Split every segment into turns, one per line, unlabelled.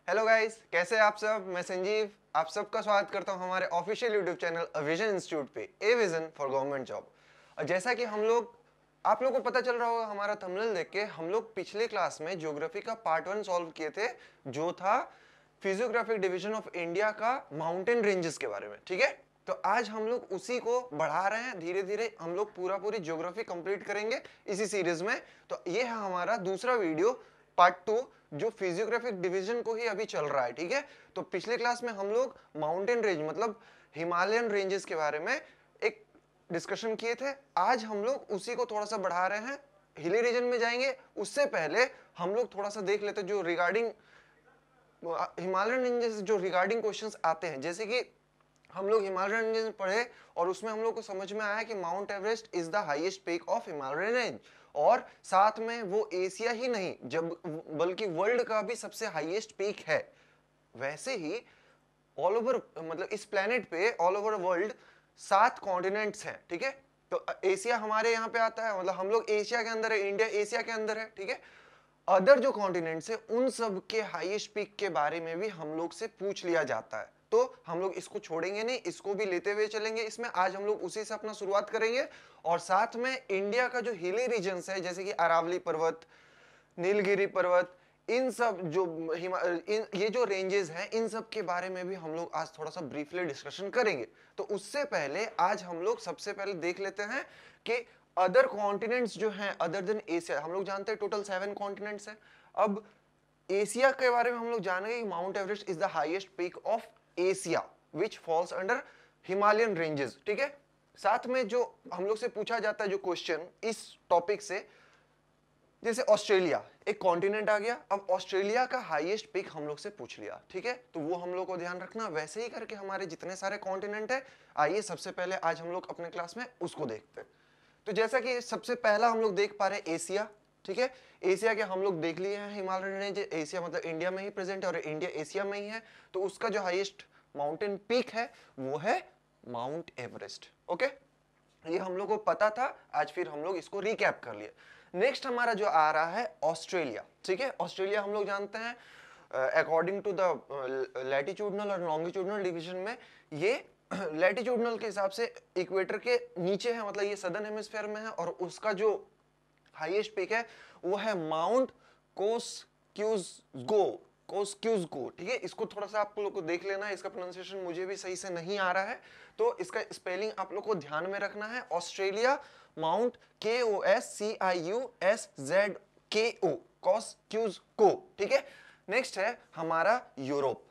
Hello guys, कैसे हैं आप सब। मैं संजीव आप सबका स्वागत करता हूं हमारे official YouTube channel a vision institute पे, a vision for government job. और जैसा कि आप लोगों को पता चल रहा होगा हमारा थंबनेल देख के, हम लोग पिछले क्लास में ज्योग्राफी का पार्ट 1 सॉल्व किए थे, जो था फिजियोग्राफिक डिवीजन ऑफ इंडिया का माउंटेन रेंजेस के बारे में। ठीक है, तो आज हम लोग उसी को बढ़ा रहे हैं, धीरे धीरे हम लोग पूरी ज्योग्राफी कंप्लीट करेंगे इसी सीरीज में। तो ये है हमारा दूसरा वीडियो, पार्ट 2, जो फिजियोग्राफिक डिवीजन को ही अभी चल रहा है। ठीक है, तो पिछले क्लास में हम लोग माउंटेन रेंज मतलब हिमालयन रेंजेस के बारे में एक डिस्कशन किए थे। आज हम लोग उसी को थोड़ा सा बढ़ा रहे हैं, हिली रीजन में जाएंगे। उससे पहले हम लोग थोड़ा सा देख लेते जो रिगार्डिंग हिमालयन रेंजेस जो रिगार्डिंग क्वेश्चंस आते हैं। जैसे कि हम लोग हिमालयन रेंज पढ़े और उसमें हम लोग को समझ में आया कि mount Everest is the highest peak of Himalayan range, और साथ में वो एशिया ही नहीं जब बल्कि वर्ल्ड का भी सबसे हाईएस्ट पीक है। वैसे ही ऑल ओवर मतलब इस प्लेनेट पे ऑल ओवर वर्ल्ड 7 कॉन्टिनेंट्स हैं। ठीक है, तो एशिया हमारे यहाँ पे आता है, मतलब हम लोग एशिया के अंदर है, इंडिया एशिया के अंदर है। ठीक है, अदर जो कॉन्टिनेंट्स है उन सब के हाईएस्ट पीक के बारे में भी हम लोग से पूछ लिया जाता है। तो हम लोग इसको छोड़ेंगे नहीं, इसको भी लेते हुए चलेंगे। इसमें आज हम लोग उसी से अपना शुरुआत करेंगे, और साथ में इंडिया का जो हिली रीजन्स है जैसे कि अरावली पर्वत, नीलगिरी पर्वत, इन सब जो ये जो रेंजेस हैं इन सब के बारे में भी हम लोग आज थोड़ा सा ब्रीफली डिस्कशन करेंगे। तो उससे पहले आज हम लोग सबसे पहले देख लेते हैं कि अदर कॉन्टिनेंट्स जो हैं अदर देन एशिया। हम लोग जानते हैं टोटल 7 कॉन्टिनेंट्स हैं। अब एशिया के बारे में हम लोग जानेंगे कि mount Everest is the highest peak of Asia which falls under Himalayan ranges. ठीक है, साथ में जो हम लोग से पूछा जाता है जो क्वेश्चन इस टॉपिक से, जैसे ऑस्ट्रेलिया एक कॉन्टिनेंट आ गया, अब ऑस्ट्रेलिया का हाईएस्ट पीक हम लोग से पूछ लिया। ठीक है, तो वो हम लोग को ध्यान रखना। वैसे ही करके हमारे जितने सारे कॉन्टिनेंट है, आइए सबसे पहले आज हम लोग अपने क्लास में उसको देखते हैं। तो जैसा कि सबसे पहला हम लोग देख पा रहे हैं एशिया। ठीक है, एशिया के हम लोग देख लिए हैं हिमालयन रेंज। एशिया मतलब इंडिया में ही प्रेजेंट है और इंडिया एशिया में ही है। तो उसका जो हाईएस्ट माउंटेन पीक है वो है माउंट एवरेस्ट। ओके, ये हम लोग को पता था, आज फिर हम लोग इसको रिकैप कर लिए। नेक्स्ट हमारा जो आ रहा है ऑस्ट्रेलिया। ठीक है, ऑस्ट्रेलिया हम लोग जानते हैं अकॉर्डिंग टू द लैटिट्यूडनल और लॉन्गिट्यूडनल डिवीजन में ये लैटिट्यूडनल के हिसाब से इक्वेटर के नीचे है, मतलब ये सदर्न हेमिस्फीयर में है, और उसका जो हाईएस्ट पीक है वो है माउंट कोस्क्यूज़गो। कोस्क्यूज़गो, ठीक है, इसको थोड़ा सा आप लोग को देख लेना है, इसका प्रोनाउंसिएशन मुझे भी सही से नहीं आ रहा है, तो इसका स्पेलिंग आप लोग को ध्यान में रखना है। Australia mount KOSCIUSZKO, कोस्क्यूज़गो। ठीक है, नेक्स्ट है हमारा यूरोप।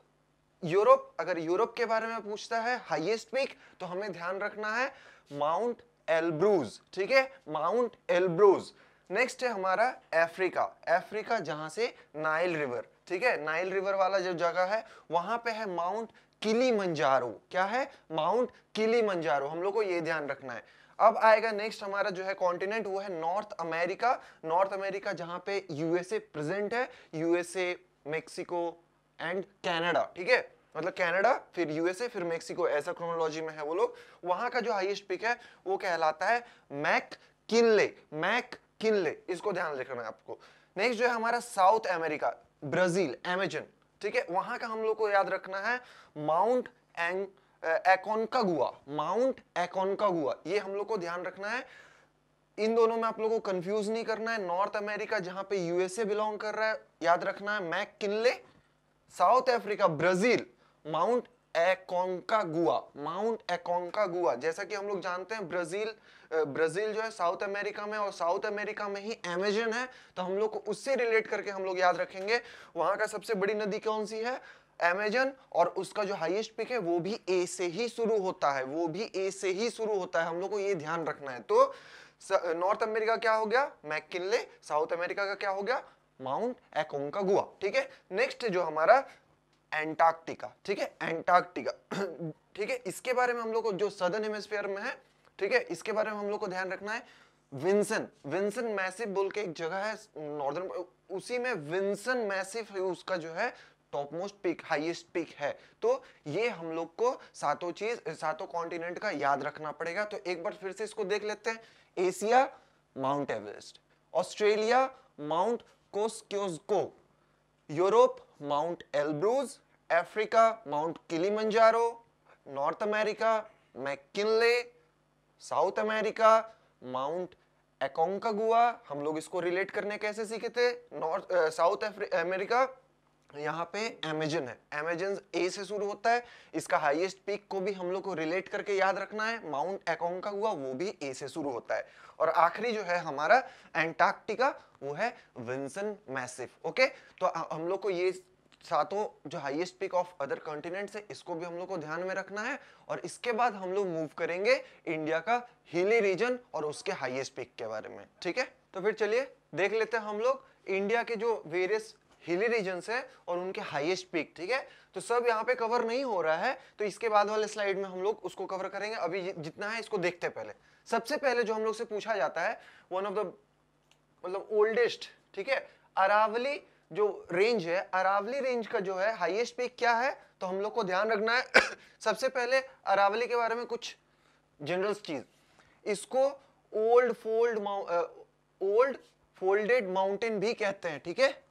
यूरोप, अगर यूरोप के बारे में पूछता है हाईएस्ट पीक, तो हमें ध्यान रखना है माउंट एल्ब्रूज। ठीक है, माउंट एल्ब्रूज। नेक्स्ट है हमारा अफ्रीका। अफ्रीका जहां से नाइल रिवर, ठीक है, नाइल रिवर वाला जो जगह है वहां पे है माउंट किलीमंजारो। क्या है? Mount Kilimanjaro. हम लोग को ये ध्यान रखना है। अब आएगा नेक्स्ट हमारा जो है कॉन्टिनेंट, वो है नॉर्थ अमेरिका। नॉर्थ अमेरिका जहां पे यूएसए प्रेजेंट है, यूएसए, मेक्सिको एंड कनाडा। ठीक है, मतलब कनाडा फिर यूएसए फिर मेक्सिको, ऐसा क्रोनोलॉजी में है वो लोग। वहां का जो हाईएस्ट पिक है वो कहलाता है मैककिनले। मैककिनले, इसको ध्यान रखना है आपको। नेक्स्ट जो है हमारा साउथ अमेरिका, ब्राजील, अमेजन। ठीक है, वहां का हम लोग को याद रखना है माउंट एकोनकागुआ। माउंट एकोनकागुआ, ये हम लोग को ध्यान रखना है। इन दोनों में आप लोगों को कंफ्यूज नहीं करना है। नॉर्थ अमेरिका जहां पे यूएसए बिलोंग कर रहा है, याद रखना है McKinley. South Africa, Brazil, Mount Aconcagua. Mount Aconcagua, जैसा कि हम लोग जानते हैं ब्राजील जो है साउथ अमेरिका में, और साउथ अमेरिका में ही अमेजन है, तो हम लोग को उससे रिलेट करके हम लोग याद रखेंगे वहां का सबसे बड़ी नदी कौन सी है? अमेजन। और उसका जो हाईएस्ट पिक है वो भी ए से ही शुरू होता है, वो भी ए से ही शुरू होता है, हम लोग को ये ध्यान रखना है। तो नॉर्थ अमेरिका क्या हो गया? मैककिनले। साउथ अमेरिका का क्या हो गया? Mount Aconcagua. ठीक है, नेक्स्ट जो हमारा एंटार्क्टिका। ठीक है, एंटार्क्टिका ठीक है, इसके बारे में हम लोग को जो सदर्न हेमिस्फीयर में है, ठीक है, इसके बारे में हम लोग को ध्यान रखना है। विंसन, विंसन मैसिव बोल के एक जगह है नॉर्दर्न, उसी में विंसन मैसिव है, उसका जो है top most peak, highest peak है। तो ये हम लोग को सातों कॉन्टिनेंट का याद रखना पड़ेगा। तो एक बार फिर से इसको देख लेते हैं। Asia Mount Everest, Australia Mount Kosciuszko, Europe Mount Elbrus, Africa Mount Kilimanjaro, North America McKinley, South America Mount Aconcagua. हम लोग इसको रिलेट करने कैसे सीखे थे? नॉर्थ साउथ अमेरिका यहाँ पे अमेजन है, अमेजन ए से शुरू होता है, इसका हाईएस्ट पीक को भी हम लोग को रिलेट करके याद रखना है, माउंट एकोंकागुआ वो भी ए से शुरू होता है। और आखिरी जो है हमारा एंटार्क्टिका, वो है विंसन मैसिव। ओके, तो हम लोग को ये सातों जो highest peak of other continents है इसको भी हम लोग को ध्यान में रखना है। और इसके बाद हम लोग मूव करेंगे इंडिया का हिली रीजन और उसके हाईएस्ट पीक के बारे में। ठीक है, तो फिर चलिए देख लेते हैं हम लोग इंडिया के जो वेरियस हिली रीजन्स है और उनके हाईएस्ट पीक। ठीक है, तो सब यहाँ पे कवर नहीं हो रहा है, तो इसके बाद वाले स्लाइड में हम लोग उसको कवर करेंगे। अभी जितना है इसको देखते हैं। पहले सबसे पहले जो हम लोग से पूछा जाता है, वन ऑफ द मतलब ओल्डेस्ट, ठीक है, अरावली जो रेंज है, अरावली रेंज का जो है हाईएस्ट पीक क्या है, तो हम लोग को ध्यान रखना है सबसे पहले अरावली के बारे में कुछ जनरल चीज। इसको ओल्ड फोल्डेड माउंटेन भी कहते हैं। ठीक है,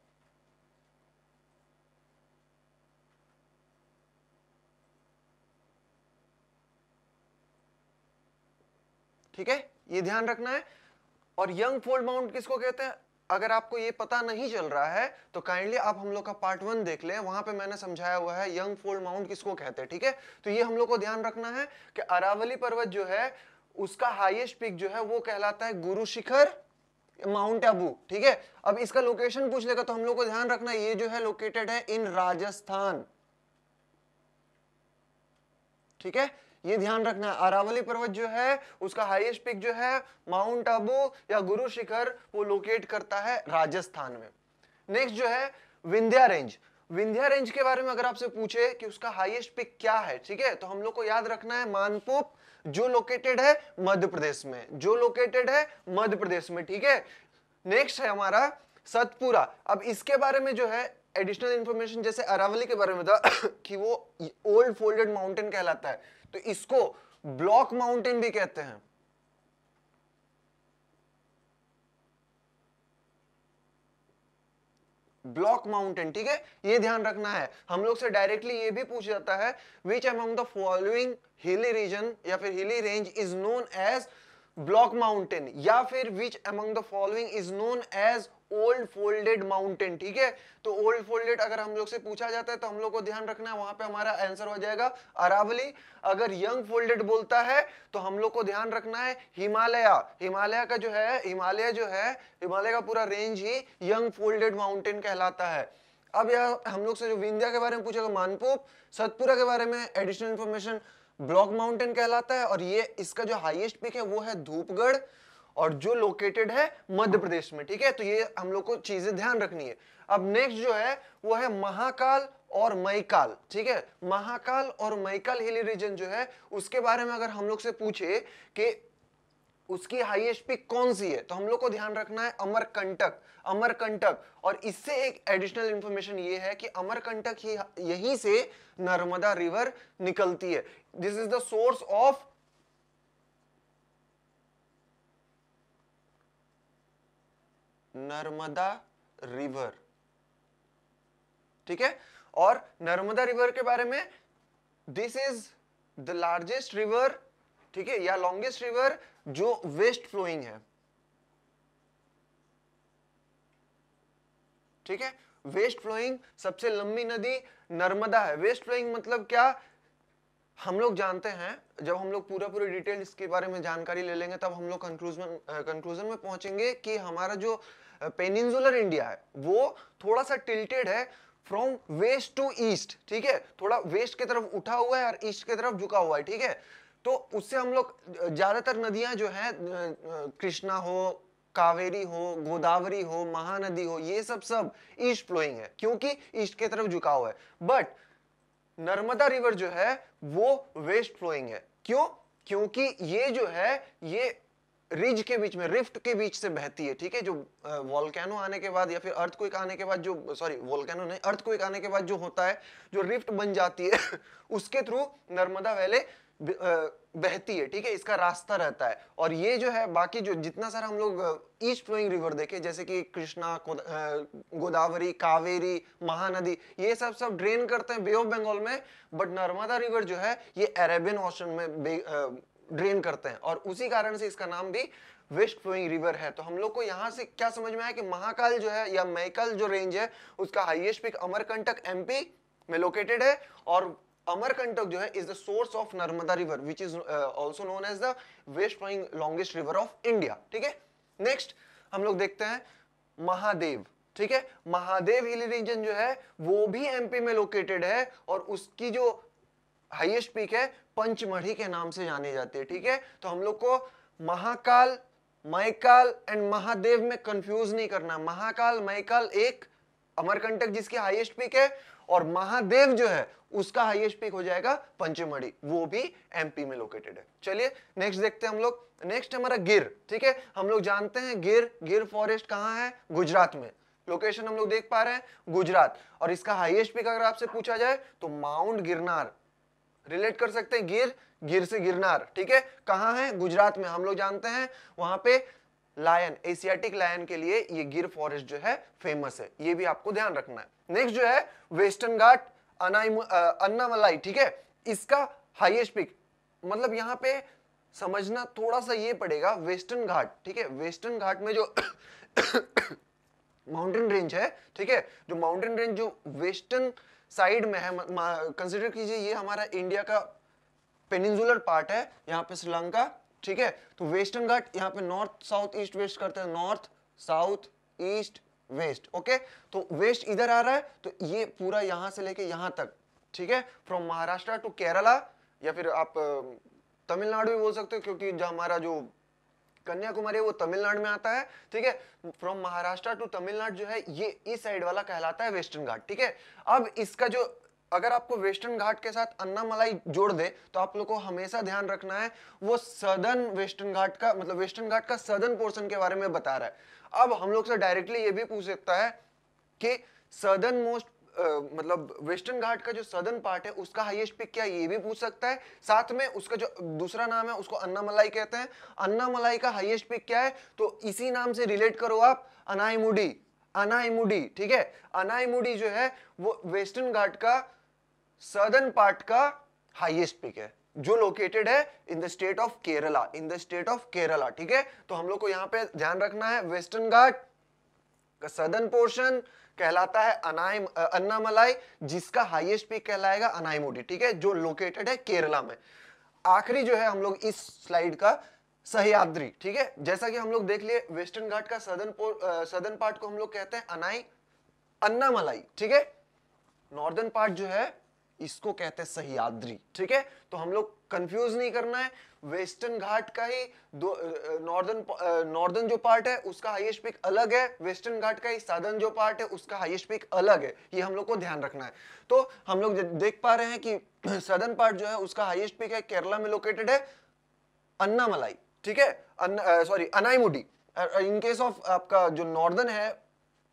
ठीक है, ये ध्यान रखना है। और यंग फोल्ड माउंट किसको कहते हैं? अगर आपको ये पता नहीं चल रहा है तो काइंडली आप हम लोग का पार्ट 1 देख लें, वहां पे मैंने समझाया हुआ है यंग फोल्ड माउंट किसको कहते हैं। ठीक है, तो ये हम लोग को ध्यान रखना है कि अरावली पर्वत जो है उसका हाईएस्ट पीक जो है वो कहलाता है गुरु शिखर माउंट आबू। ठीक है, अब इसका लोकेशन पूछ लेगा तो हम लोग को ध्यान रखना है ये जो है लोकेटेड है इन राजस्थान। ठीक है, ये ध्यान रखना है, अरावली पर्वत जो है उसका हाईएस्ट पीक जो है माउंट आबू या गुरु शिखर वो लोकेट करता है राजस्थान में। नेक्स्ट जो है विंध्या रेंज। विंध्या रेंज के बारे में अगर आपसे पूछे कि उसका हाईएस्ट पीक क्या है, ठीक है, तो हम लोग को याद रखना है मानपुप, जो लोकेटेड है मध्य प्रदेश में, जो लोकेटेड है मध्य प्रदेश में। ठीक है, नेक्स्ट है हमारा सतपुरा। अब इसके बारे में जो है एडिशनल इंफॉर्मेशन जैसे अरावली के बारे में था कि वो ओल्ड फोल्डेड माउंटेन कहलाता है, तो इसको ब्लॉक माउंटेन भी कहते हैं। ब्लॉक माउंटेन, ठीक है, ये ध्यान रखना है। हम लोग से डायरेक्टली ये भी पूछ जाता है which among the following hilly region या फिर hilly range is known as block mountain, या फिर which among the following is known as old folded mountain. ठीक है, तो ओल्ड फोल्डेड अगर हम लोग से पूछा जाता है तो हम लोग को ध्यान रखना है वहां पे हमारा आंसर हो जाएगा अरावली। अगर यंग फोल्डेड बोलता है तो हम लोग को ध्यान रखना है हिमालय। हिमालय का जो है हिमालय का पूरा रेंज ही यंग फोल्डेड माउंटेन कहलाता है। अब यार हम लोग से जो विंध्या के बारे में पूछेगा मानपुप, सतपुरा के बारे में एडिशनल इंफॉर्मेशन ब्लॉक माउंटेन कहलाता है, और ये इसका जो हाईएस्ट पीक है वो है धूपगढ़ और जो लोकेटेड है मध्य प्रदेश में। ठीक है, तो ये हम लोग को चीजें ध्यान रखनी है। अब नेक्स्ट जो है वो है महाकाल और मैकाल। ठीक है, महाकाल और मैकाल हिली रीजन जो है उसके बारे में अगर हम लोग से पूछे कि उसकी हाईएस्ट पीक कौन सी है, तो हम लोग को ध्यान रखना है अमरकंटक। अमरकंटक, और इससे एक एडिशनल इंफॉर्मेशन ये है कि अमरकंटक ही यहीं से नर्मदा रिवर निकलती है। This is the source of Narmada river. ठीक है, और नर्मदा रिवर के बारे में this is the largest river, ठीक है, या लॉन्गेस्ट रिवर जो वेस्ट फ्लोइंग है। ठीक है, वेस्ट फ्लोइंग सबसे लंबी नदी नर्मदा है। वेस्ट फ्लोइंग मतलब क्या, हम लोग जानते हैं, जब हम लोग पूरी डिटेल इसके बारे में जानकारी ले लेंगे तब हम लोग कंक्लूजन में पहुंचेंगे कि हमारा जो पेनिनसुलर इंडिया है वो थोड़ा सा टिल्टेड है फ्रॉम वेस्ट टू ईस्ट। ठीक है, थोड़ा वेस्ट की तरफ उठा हुआ है और ईस्ट की तरफ झुका हुआ है। ठीक है, तो उससे हम लोग ज्यादातर नदियां जो है कृष्णा हो, कावेरी हो, गोदावरी हो, महानदी हो, ये सब ईस्ट फ्लोइंग है क्योंकि ईस्ट की तरफ झुका हुआ है। बट नर्मदा रिवर जो है वो वेस्ट फ्लोइंग है। क्यों? क्योंकि ये जो है ये रिज के बीच में, रिफ्ट के बीच से बहती है। ठीक है, जो वोल्केनो आने के बाद या फिर अर्थक्वेक आने के बाद जो, सॉरी वोल्केनो नहीं, अर्थक्वेक आने के बाद जो होता है, जो रिफ्ट बन जाती है उसके थ्रू नर्मदा वैली बहती है, ठीक है, इसका रास्ता रहता है। और ये जो है बाकी जो जितना सारा हम लोग ईस्ट फ्लोइंग रिवर देखे, जैसे कि कृष्णा, गोदावरी, कावेरी, महानदी, ये सब ड्रेन करते हैं बे ऑफ बंगाल में, बट नर्मदा रिवर जो है ये अरेबियन ओशन में ड्रेन करते हैं, और उसी कारण से इसका नाम भी वेस्ट फ्लोइंग रिवर है। तो हम लोग को यहाँ से क्या समझ में आया कि महाकाल जो है या मैकल जो रेंज है उसका हाईएस्ट पीक अमरकंटक एमपी में लोकेटेड है, और अमरकंटक जो है is the source of Narmada river which is also known as the west flowing longest river of India, ठीक है। नेक्स्ट हम लोग देखते हैं महादेव, ठीक है। महादेव हिली रीजन जो है वो भी एमपी में लोकेटेड है, और उसकी जो हाईएस्ट पीक है पंचमढ़ी के नाम से जानी जाती है, ठीक है। तो हम लोग को महाकाल, मैकाल एंड महादेव में कंफ्यूज नहीं करना। महाकाल, मैकाल एक, अमरकंटक जिसकी हाईएस्ट पीक है, और महादेव जो है उसका हाईएस्ट पीक हो जाएगा पंचमढ़ी, वो भी एमपी में लोकेटेड है। चलिए नेक्स्ट देखते हैं हम लोग। नेक्स्ट हमारा गिर, ठीक है। हम लोग जानते हैं गिर फॉरेस्ट कहां है, गुजरात में। लोकेशन हम लोग देख पा रहे हैं गुजरात, और इसका हाईएस्ट पीक अगर आपसे पूछा जाए तो माउंट गिरनार, रिलेट कर सकते हैं गिर से गिरनार, ठीक है। कहां है, गुजरात में। हम लोग जानते हैं वहां पे लायन, एशियाटिक लायन के लिए ये गिर फॉरेस्ट जो है फेमस है, ये भी आपको ध्यान रखना है। नेक्स्ट जो है वेस्टर्न घाट, अन्नामलाई, ठीक है। इसका हाईएस्ट पीक, मतलब यहाँ पे समझना थोड़ा सा ये पड़ेगा, वेस्टर्न घाट, ठीक है। वेस्टर्न घाट में जो माउंटेन रेंज है, ठीक है, जो माउंटेन रेंज जो वेस्टर्न साइड में है, कंसिडर कीजिए ये हमारा इंडिया का पेनिनसुलर पार्ट है, यहाँ पे श्रीलंका, ठीक है। तो वेस्टर्न घाट यहाँ पे नॉर्थ साउथ ईस्ट वेस्ट करते हैं, north south east west, okay. तो वेस्ट इधर आ रहा है, तो ये पूरा यहां से लेके यहां तक, ठीक है, फ्रॉम महाराष्ट्र टू केरला, या फिर आप तमिलनाडु भी बोल सकते हो, क्योंकि जो हमारा जो कन्याकुमारी है वो तमिलनाडु में आता है, ठीक है। फ्रॉम महाराष्ट्र टू तमिलनाडु जो है ये इस साइड वाला कहलाता है वेस्टर्न घाट, ठीक है। अब इसका जो, अगर आपको वेस्टर्न घाट के साथ अन्नामलाई जोड़ दे तो आप लोग को हमेशा ध्यान रखना है वो सदर्न वेस्टर्न घाट का, मतलब वेस्टर्न घाट का सदर्न पोर्शन के बारे में बता रहा है। अब हम लोग से डायरेक्टली ये भी पूछ सकता है कि सदर्न मोस्ट मतलब वेस्टर्न घाट का जो सदर्न पार्ट है उसका हाईएस्ट पीक क्या है, ये भी पूछ सकता है। साथ में उसका जो दूसरा नाम है उसको अन्नामलाई कहते हैं, अन्नामलाई का हाईएस्ट पीक क्या है, तो इसी नाम से रिलेट करो आप, अनाईमुडी, अनाईमुडी, ठीक है। अनाईमुडी जो है वो वेस्टर्न घाट का सदर्न पार्ट का हाईएस्ट पीक है, जो लोकेटेड है in the state of Kerala, in the state of Kerala, ठीक है। तो हम लोग को यहाँ पे ध्यान रखना है वेस्टर्न घाट का सदर्न पोर्शन कहलाता है अन्नामलाई, जिसका हाईएस्ट पीक कहलाएगा अनाईमुडी, ठीक है, जो लोकेटेड है केरला में। आखिरी जो है हम लोग इस स्लाइड का सह्याद्री, ठीक है। जैसा कि हम लोग देख लिए वेस्टर्न घाट का सदर्न पार्ट को हम लोग कहते हैं अन्नामलाई, ठीक है। नॉर्दर्न पार्ट जो है इसको कहते हैं सह्याद्री, ठीक है। तो हम लोग कंफ्यूज नहीं करना है, वेस्टर्न घाट का ही नॉर्दर्न जो पार्ट है उसका हाईएस्ट पीक अलग है, वेस्टर्न घाट का ही सदर्न जो पार्ट है उसका हाईएस्ट पीक अलग है, ये हम लोग को ध्यान रखना है। तो हम लोग देख पा रहे हैं कि सदर्न पार्ट जो है उसका हाईएस्ट पीक है केरला में लोकेटेड है अन्नामलाई, ठीक है, sorry Anaimudi. In case of आपका जो नॉर्दर्न है,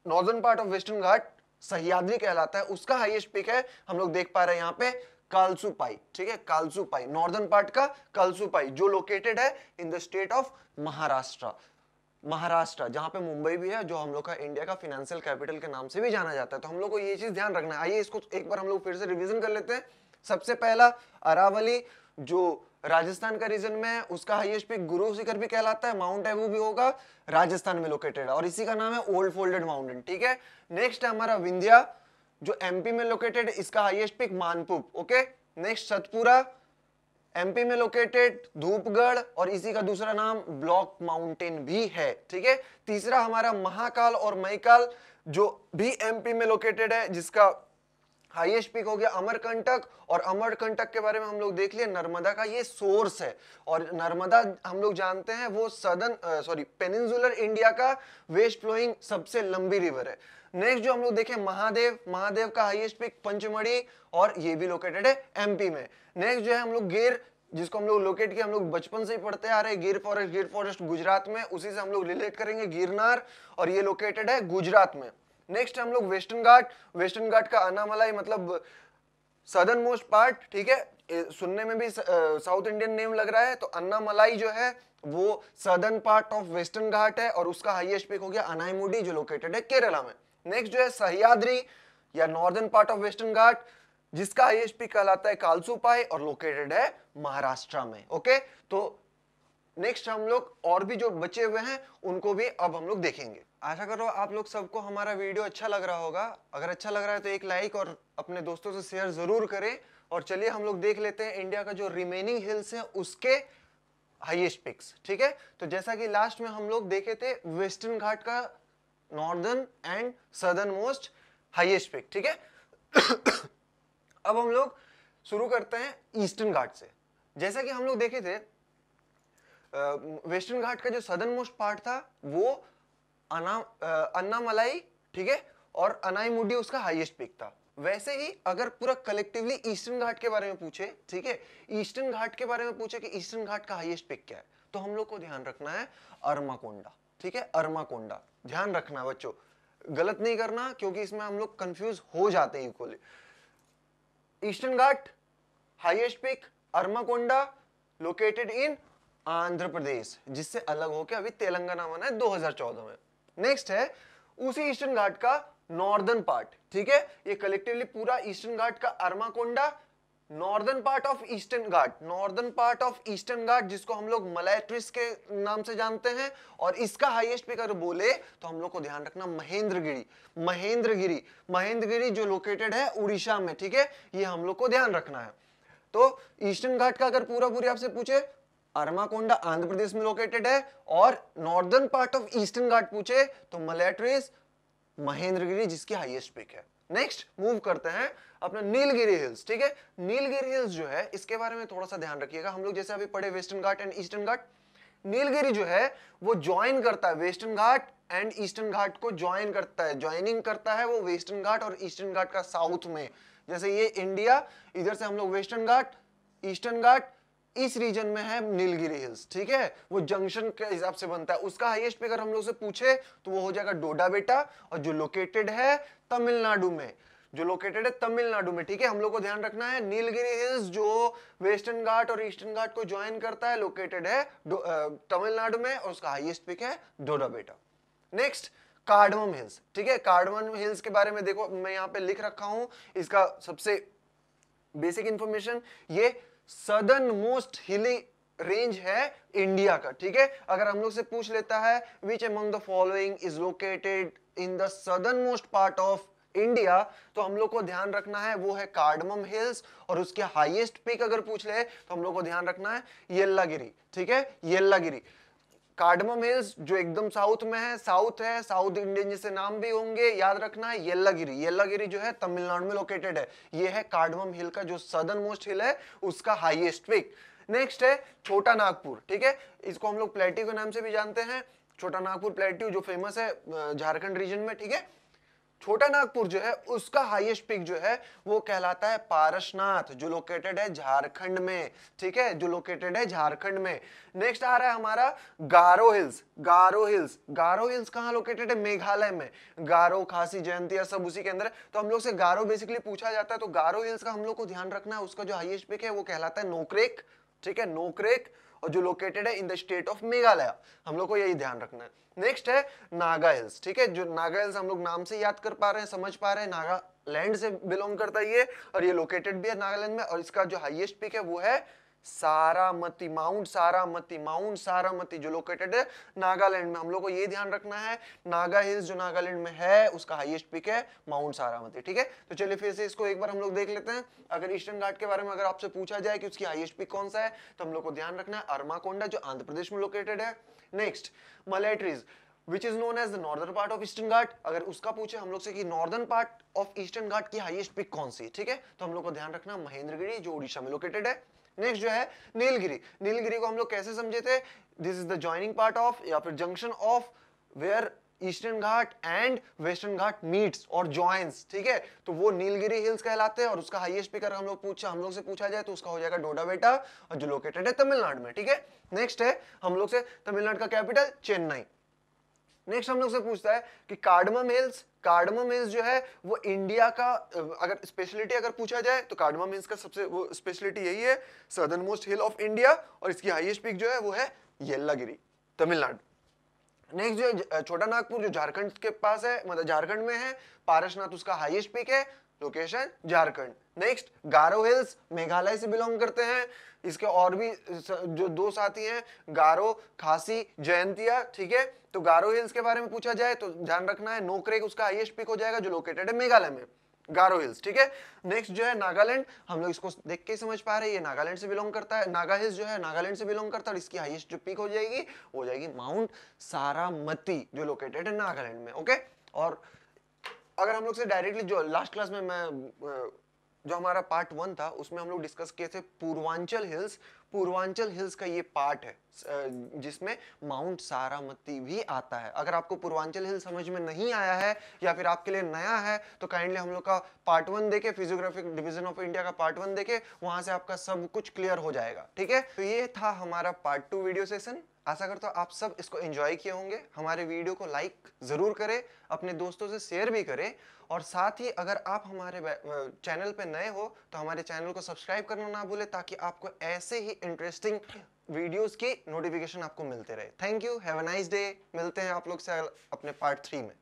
नॉर्दर्न पार्ट ऑफ वेस्टर्न घाट सह्याद्री कहलाता है, उसका हाईएस्ट पीक है हम लोग देख पा रहे हैं यहाँ पे कालसुपाई, ठीक है, कालसुपाई, नॉर्दर्न पार्ट का कालसुपाई, जो लोकेटेड है in the state of Maharashtra, Maharashtra जहां पे मुंबई भी है, जो हम लोग का इंडिया का फाइनेंशियल कैपिटल के नाम से भी जाना जाता है। तो हम लोग को ये चीज ध्यान रखना है। आइए इसको एक बार हम लोग फिर से रिवीजन कर लेते हैं। सबसे पहला अरावली जो राजस्थान का रीजन में है, उसका हाईएस्ट पीक गुरु शिखर भी कहलाता है, माउंट एबू भी होगा, राजस्थान में लोकेटेड है, और इसी का नाम है ओल्ड फोल्डेड माउंटेन, ठीक है। नेक्स्ट है हमारा विंध्या जो एमपी में लोकेटेड है, इसका हाईएस्ट पीक मानपुप, ओके। नेक्स्ट सतपुरा एमपी में लोकेटेड, धूपगढ़, और इसी का दूसरा नाम ब्लॉक माउंटेन भी है, ठीक है। तीसरा हमारा महाकाल और मैकाल जो भी एमपी में लोकेटेड है, जिसका हाईएस्ट पीक हो गया अमरकंटक, और अमरकंटक के बारे में हम लोग देख लिए नर्मदा का ये सोर्स है, और नर्मदा हम लोग जानते हैं वो पेनिनसुलर इंडिया का वेस्ट फ्लोइंग सबसे लंबी रिवर है। नेक्स्ट जो हम लोग देखें महादेव, महादेव का हाईएस्ट पीक पंचमढ़ी, और ये भी लोकेटेड है एमपी में। नेक्स्ट जो है हम लोग गिर, जिसको हम लोग लोकेट किया, हम लोग बचपन से ही पढ़ते आ रहे हैं, गिर फॉरेस्ट गुजरात में, उसी से हम लोग रिलेट करेंगे गिरनार, और ये लोकेटेड है गुजरात में। नेक्स्ट हम लोग वेस्टर्न घाट, वेस्टर्न घाट का अन्नामलाई मतलब सदर्न मोस्ट पार्ट, ठीक है, सुनने में भी साउथ इंडियन नेम लग रहा है, तो अन्नामलाई जो है वो सदर्न पार्ट ऑफ वेस्टर्न घाट है और उसका हाईएस्ट पीक हो गया अनाईमुडी जो लोकेटेड है केरला में। नेक्स्ट जो है सह्याद्री या नॉर्दर्न पार्ट ऑफ वेस्टर्न घाट, जिसका हाईएस्ट पीक कहलाता है कालसूपाई और लोकेटेड है महाराष्ट्र में। ओके, तो नेक्स्ट हम लोग और भी जो बचे हुए हैं उनको भी अब हम लोग देखेंगे। आशा करो आप लोग सबको हमारा वीडियो अच्छा लग रहा होगा। अगर अच्छा लग रहा है तो एक लाइक और अपने दोस्तों से शेयर जरूर करें। और चलिए हम लोग देख लेते हैं इंडिया का जो रिमेनिंग हिल्स है उसके हाईएस्ट पिक्स। ठीक है, तो जैसा कि लास्ट में हम लोग देखे थे वेस्टर्न घाट का northern and southern most highest peak. ठीक है अब हम लोग शुरू करते हैं ईस्टर्न घाट से। जैसा कि हम लोग देखे थे वेस्टर्न घाट का जो सदर्न मोस्ट पार्ट था वो अन्नामलाई, ठीक है, और अनाईमुडी उसका हाईएस्ट पिक था। वैसे ही अगर पूरा कलेक्टिवली ईस्टर्न घाट के बारे में पूछे, ठीक है, ईस्टर्न घाट के बारे में पूछे कि ईस्टर्न घाट का हाईएस्ट पिक क्या है, तो हम लोग को ध्यान रखना है अरमाकोंडा। ठीक है, अरमाकोंडा ध्यान रखना बच्चों, गलत नहीं करना क्योंकि इसमें हम लोग कंफ्यूज हो जाते हैं equally. Eastern Ghat highest peak Armakonda, located in Andhra Pradesh, जिससे अलग होकर अभी तेलंगाना बना है 2014 में। नेक्स्ट है उसी ईस्टर्न घाट का नॉर्दर्न पार्ट। ठीक है, ये कलेक्टिवली पूरा ईस्टर्न घाट का Armakonda, northern part of eastern Ghat, northern part of eastern Ghat जिसको हम लोग मलय ट्विस्ट के नाम से जानते हैं। और इसका हाईएस्ट पिक अगर बोले तो हम लोग को ध्यान रखना महेंद्रगिरी, महेंद्रगिरी, महेंद्रगिरी जो लोकेटेड है उड़ीसा में। ठीक है, ये हम लोग को ध्यान रखना है। तो ईस्टर्न घाट का अगर पूरा पूरी आपसे पूछे, अरमाकोंडा आंध्र प्रदेश में लोकेटेड है, और नॉर्दर्न पार्ट ऑफ ईस्टर्न घाट पूछे तो मलय ट्विस्ट, महेंद्रगिरी जिसकी हाईएस्ट पिक है। नेक्स्ट मूव करते हैं अपना नीलगिरी हिल्स। ठीक है, नीलगिरी हिल्स जो है इसके बारे में थोड़ा सा ध्यान रखिएगा। हम लोग जैसे अभी पढ़े वेस्टर्न घाट एंड ईस्टर्न घाट, नीलगिरी जो है वो ज्वाइन करता है वेस्टर्न घाट एंड ईस्टर्न घाट को, ज्वाइन करता है, ज्वाइनिंग करता है वो वेस्टर्न घाट और ईस्टर्न घाट का साउथ में। जैसे ये इंडिया, इधर से हम लोग वेस्टर्न घाट, ईस्टर्न घाट, इस रीजन में है नीलगिरी हिल्स। ठीक है, वो जंक्शन के हिसाब से बनता है। उसका हाईएस्ट पे अगर हम लोग से पूछे तो वो हो जाएगा डोडा बेटा, और जो लोकेटेड है तमिलनाडु में, जो लोकेटेड है तमिलनाडु में। ठीक है, हम लोग को ध्यान रखना है नीलगिरी हिल्स जो वेस्टर्न घाट और ईस्टर्न घाट को ज्वाइन करता है, लोकेटेड है तमिलनाडु में, और उसका हाईएस्ट पिक है डोडा बेटा। Next cardamom hills. ठीक है, कार्डमम हिल्स के बारे में देखो मैं यहाँ पे लिख रखा हूं इसका सबसे बेसिक इंफॉर्मेशन। ये सदर्न मोस्ट हिली रेंज है इंडिया का। ठीक है, अगर हम लोग से पूछ लेता है which among the following is located in the southern most part of India, तो हम लोग को ध्यान रखना है वो है कार्डमम हिल्स, और उसके हाईएस्ट पिक अगर पूछ ले तो हम लोग को ध्यान रखना है येल्लागिरी। ठीक है, येल्लागिरी, कार्डमम हिल्स जो एकदम साउथ में है, साउथ इंडियन जैसे नाम भी होंगे, याद रखना है येल्लागिरी। येल्लागिरी जो है तमिलनाडु में लोकेटेड है। ये है कार्डमम हिल का जो सदर्न मोस्ट हिल है उसका हाईएस्ट पिक। नेक्स्ट है छोटा नागपुर। ठीक है, इसको हम लोग प्लेट्यू के नाम से भी जानते हैं, छोटा नागपुर प्लेट्यू जो फेमस है झारखंड रीजन में। ठीक है, छोटा नागपुर जो है उसका हाईएस्ट पिक जो है वो कहलाता है पारसनाथ, जो लोकेटेड है झारखंड में। ठीक है, जो लोकेटेड है झारखंड में। नेक्स्ट आ रहा है हमारा गारो हिल्स। गारो हिल्स, गारो हिल्स कहाँ लोकेटेड है? मेघालय में। गारो, खासी, जयंतिया सब उसी के अंदर है। तो हम लोग से गारो बेसिकली पूछा जाता है, तो गारो हिल्स का हम लोग को ध्यान रखना है, उसका जो हाईएस्ट पिक है वो कहलाता है नोक्रेक। ठीक है, नोक्रेक, और जो लोकेटेड है in the state of Meghalaya. हम लोग को यही ध्यान रखना है। नेक्स्ट है नागा हिल्स। ठीक है, जो नागा हिल्स हम लोग नाम से याद कर पा रहे हैं, समझ पा रहे हैं, नागालैंड से बिलोंग करता है ये, और ये लोकेटेड भी है नागालैंड में, और इसका जो हाईएस्ट पिक है वो है सारामती, माउंट सारामती, माउंट सारामती जो लोकेटेड है नागालैंड में। हम लोग को ये ध्यान रखना है नागा हिल्स जो नागालैंड में है उसका हाईएस्ट पिक है माउंट सारामती। ठीक है, तो चलिए फिर से इसको एक बार हम लोग देख लेते हैं। अगर ईस्टर्न घाट के बारे में अगर आपसे पूछा जाए कि उसकी हाईएस्ट पिक कौन सा है, तो हम लोग को ध्यान रखना है अरमाकोंडा जो आंध्र प्रदेश में लोकेटेड है। Next Malay trees which is known as the northern part of eastern घाट, अगर उसका पूछे हम लोग से कि नॉर्दर्न पार्ट ऑफ ईस्टर्न घाट की हाईएस्ट पिक कौन सी है, ठीक है, तो हम लोग को ध्यान रखना महेंद्रगिरी जो उड़ीसा में लोकेटेड है। नेक्स्ट जो है नीलगिरी। नीलगिरी को हम लोग कैसे समझे थे? This is the joining part of या फिर junction of where eastern Ghat and western Ghat meets और जॉइंस। ठीक है, तो वो नीलगिरी हिल्स कहलाते हैं, और उसका हाईएस्ट पिक अगर हम लोग से पूछा जाए तो उसका हो जाएगा डोडा बेटा, और जो लोकेटेड है तमिलनाडु में। ठीक है, नेक्स्ट है हम लोग से तमिलनाडु का कैपिटल चेन्नई। नेक्स्ट हम लोग से पूछता है कि कार्डमम हिल्स कार्डमम हिल्स जो है वो इंडिया का अगर स्पेशलिटी अगर पूछा जाए तो कार्डमम हिल्स का सबसे वो स्पेशलिटी यही है, southern most hill of India, और इसकी हाईएस्ट पीक जो है वो है येल्लागिरी, तमिलनाडु। नेक्स्ट जो है छोटा नागपुर, जो झारखंड के पास है, मतलब झारखंड में है, पारसनाथ उसका हाईएस्ट पीक है, लोकेशन झारखंड। नेक्स्ट गारो हिल्स, मेघालय से बिलोंग करते हैं। इसके और भी जो दो साथी हैं, गारो, खासी, जयंतिया, ठीक है। तो गारो हिल्स के बारे में पूछा जाए तो ध्यान रखना है नोकरेक उसका हाईएस्ट पीक हो जाएगा, जो लोकेटेड है मेघालय में, गारो हिल्स, ठीक है। नेक्स्ट जो है नागालैंड, हम लोग इसको देख के समझ पा रहे हैं ये नागालैंड से बिलोंग करता है। नागा हिल्स जो है नागालैंड से बिलोंग करता है, और इसकी हाईएस्ट जो पीक हो जाएगी वो हो जाएगी माउंट सारामती, जो लोकेटेड है नागालैंड में, ओके। और अगर हम लोग से डायरेक्टली, जो लास्ट क्लास में मैं जो हमारा पार्ट 1 था उसमें हम लोग डिस्कस किए थे पूर्वांचल हिल्स। पूर्वांचल हिल्स का ये पार्ट है जिसमें माउंट सारामती भी आता है। अगर आपको पूर्वांचल हिल समझ में नहीं आया है या फिर आपके लिए नया है तो काइंडली हम लोग का पार्ट 1 देखे, फिजियोग्राफिक डिवीजन ऑफ इंडिया का पार्ट 1 देखे, वहां से आपका सब कुछ क्लियर हो जाएगा, ठीक है। तो ये था हमारा पार्ट 2 वीडियो सेशन। आशा करता हूँ आप सब इसको एंजॉय किए होंगे। हमारे वीडियो को लाइक जरूर करें, अपने दोस्तों से शेयर भी करें, और साथ ही अगर आप हमारे चैनल पे नए हो तो हमारे चैनल को सब्सक्राइब करना ना भूले, ताकि आपको ऐसे ही इंटरेस्टिंग वीडियोस की नोटिफिकेशन आपको मिलते रहे। Thank you, have a nice day. मिलते हैं आप लोग से अपने पार्ट 3 में।